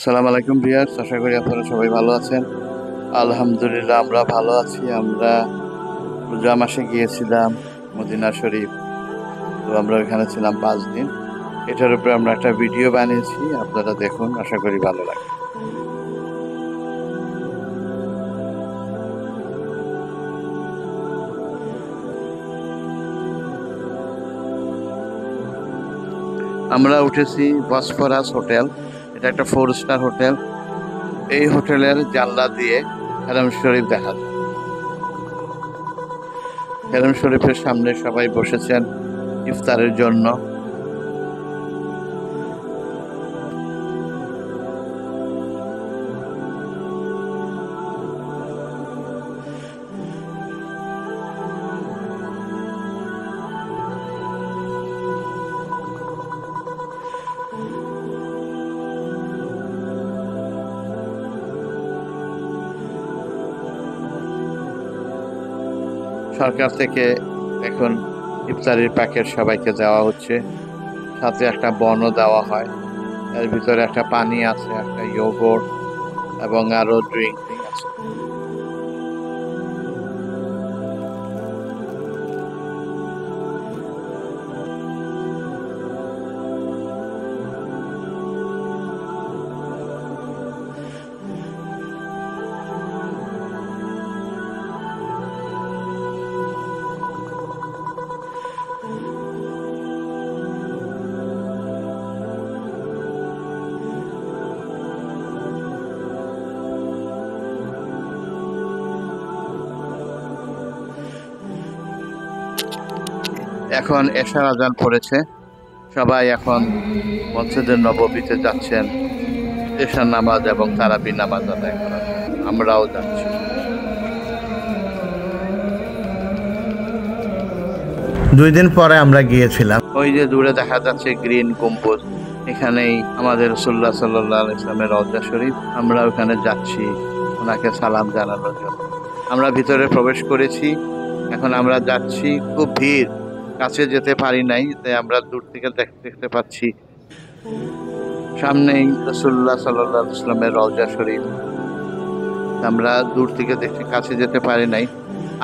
আসসালামু আলাইকুম ভিউয়ার্স, আশা করি আপনারা সবাই ভালো আছেন। আলহামদুলিল্লাহ আমরা ভালো আছি। আমরা রোজা মাসে গিয়েছিলাম মদিনা শরীফ। তো আমরা ওখানে ছিলাম 5 দিন। এটার উপরে আমরা একটা ভিডিও বানিয়েছি, আপনারা দেখুন, আশা করি ভালো লাগবে। আমরা উঠেছি বসফরাস হোটেল। এটা একটা 4 স্টার হোটেল। এই হোটেলের জানলা দিয়ে হারাম শরীফ দেখা যায়। হারাম শরীফের সামনে সবাই বসেছেন ইফতারের জন্য। সরকার থেকে এখন ইফতারির প্যাকেট সবাইকে দেওয়া হচ্ছে, সাথে একটা বনও দেওয়া হয়। এর ভিতরে একটা পানি আছে, একটা ইয়োগurt এবং আরো ড্রিঙ্ক আছে। এখন এশার আজান পড়েছে, সবাই এখন মসজিদে নববীতে যাচ্ছেন এশার নামাজ এবং তারাবি নামাজ আদায় করার জন্য। আমরাও যাচ্ছি। দুই দিন পরে আমরা গিয়েছিলাম। ওই যে দূরে দেখা যাচ্ছে গ্রিন গম্বুজ, এখানেই আমাদের রাসূলুল্লাহ সাল্লাল্লাহু আলাইহি ওয়াসাল্লামের রওজা শরীফ। আমরা ওখানে যাচ্ছি ওনাকে সালাম জানানোর জন্য। আমরা ভিতরে প্রবেশ করেছি, এখন আমরা যাচ্ছি। খুব ভিড়, কাছে যেতে পারি নাই, তাই আমরা দূর থেকে দেখতে পাচ্ছি সামনেই রাসূলুল্লাহ সাল্লাল্লাহু আলাইহি ওয়াসাল্লামের রওজা শরীফ। আমরা দূর থেকে দেখতে, কাছে যেতে পারি নাই।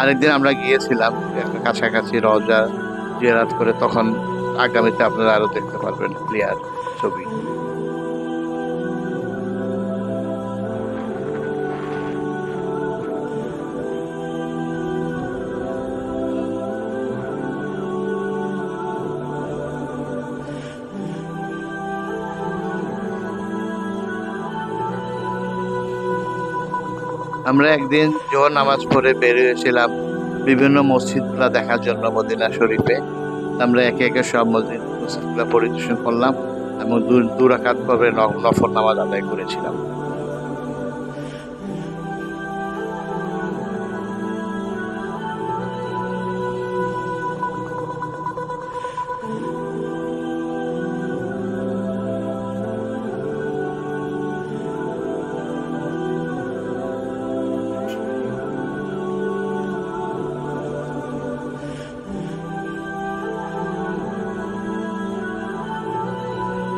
আরেকদিন আমরা গিয়েছিলাম একটা কাছাকাছি রওজা জিয়ারত করে, তখন আগামীতে আপনারা আরো দেখতে পারবেন ক্লিয়ার ছবি। আমরা একদিন জোহর নামাজ পড়ে বেরিয়েছিলাম বিভিন্ন মসজিদগুলা দেখার জন্য মদিনা শরীফে। আমরা একে একে সব মসজিদগুলা পরিদর্শন করলাম এবং 2 রাকাত করে নফল নামাজ আদায় করেছিলাম।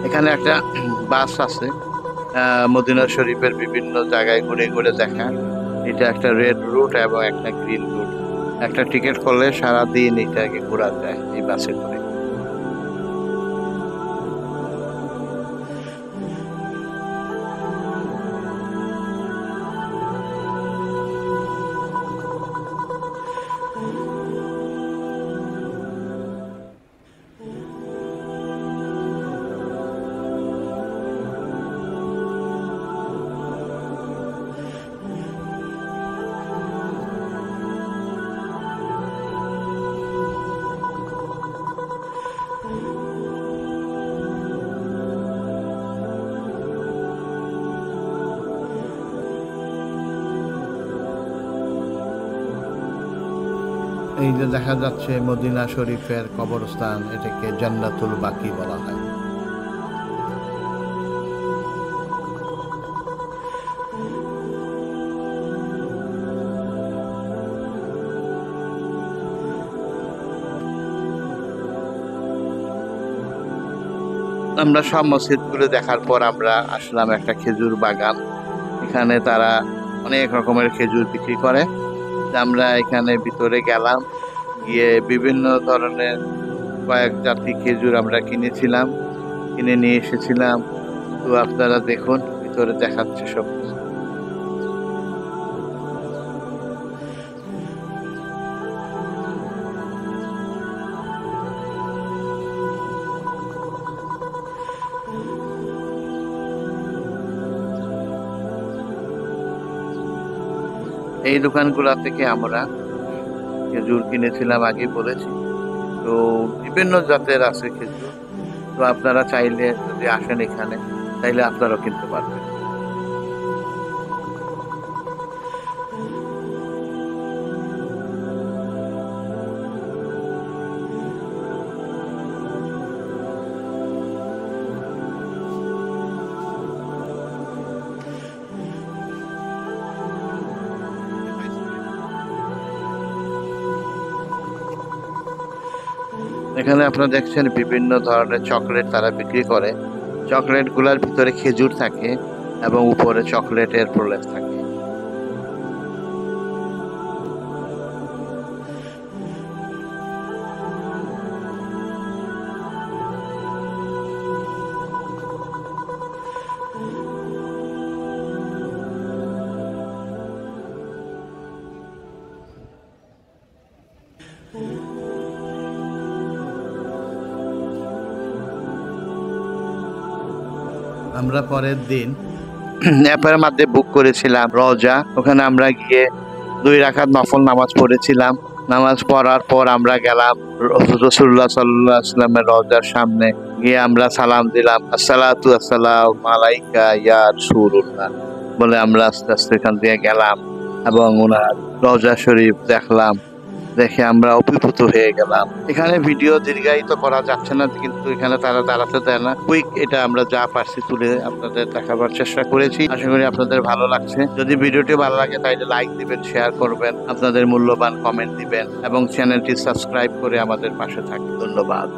এখানে একটা বাস আছে মদিনা শরীফের বিভিন্ন জায়গায় ঘুরে ঘুরে দেখা। এটা একটা রেড রুট এবং একটা গ্রিন রুট। একটা টিকিট করলে সারাদিন এটাকে ঘোরা যায় এই বাসে করে। এই যে দেখা যাচ্ছে মদিনা শরীফের কবরস্থান, এটাকে জান্নাতুল বাকি বলা হয়। আমরা সব মসজিদগুলো দেখার পর আমরা আসলাম একটা খেজুর বাগান। এখানে তারা অনেক রকমের খেজুর বিক্রি করে। আমরা এখানে ভিতরে গেলাম, গিয়ে বিভিন্ন ধরনের কয়েক জাতি খেজুর আমরা কিনে নিয়ে এসেছিলাম। তো আপনারা দেখুন, ভিতরে দেখাচ্ছে সব কিছু। এই দোকানগুলা থেকে আমরা খেজুর কিনেছিলাম, আগে বলেছি। তো বিভিন্ন জাতের আছে খেজুর। তো আপনারা চাইলে যদি আসেন এখানে, তাইলে আপনারাও কিনতে পারবেন। এখানে আপনারা দেখছেন বিভিন্ন ধরনের চকলেট তারা বিক্রি করে। চকলেট গুলার ভিতরে খেজুর থাকে এবং উপরে চকলেটের প্রলেপ থাকে। আমরা পরের দিন অ্যাপের মধ্যে বুক করেছিলাম রওজা। ওখানে আমরা গিয়ে 2 রাকাত নফল নামাজ পড়েছিলাম। নামাজ পড়ার পর আমরা গেলাম রাসূলুল্লাহ সাল্লাল্লাহু আলাইহি ওয়াসাল্লামের রওজার সামনে গিয়ে আমরা সালাম দিলাম, আসসালাতু আসসালামু আলাইকা ইয়া রাসূলুল্লাহ বলে আমরা আস্তে আস্তে এখান থেকে গেলাম এবং ওনার রওজা শরীফ দেখলাম। দেখে আমরা অভিভূত হয়ে গেলাম। এখানে ভিডিও দীর্ঘায়িত করা যাচ্ছে না, কিন্তু এখানে তারা দাঁড়াতে দেয় না। কুইক এটা আমরা যা পারছি তুলে আপনাদের দেখাবার চেষ্টা করেছি। আশা করি আপনাদের ভালো লাগছে। যদি ভিডিওটি ভালো লাগে তাহলে লাইক দিবেন, শেয়ার করবেন, আপনাদের মূল্যবান কমেন্ট দিবেন এবং চ্যানেলটি সাবস্ক্রাইব করে আমাদের পাশে থাকবেন। ধন্যবাদ।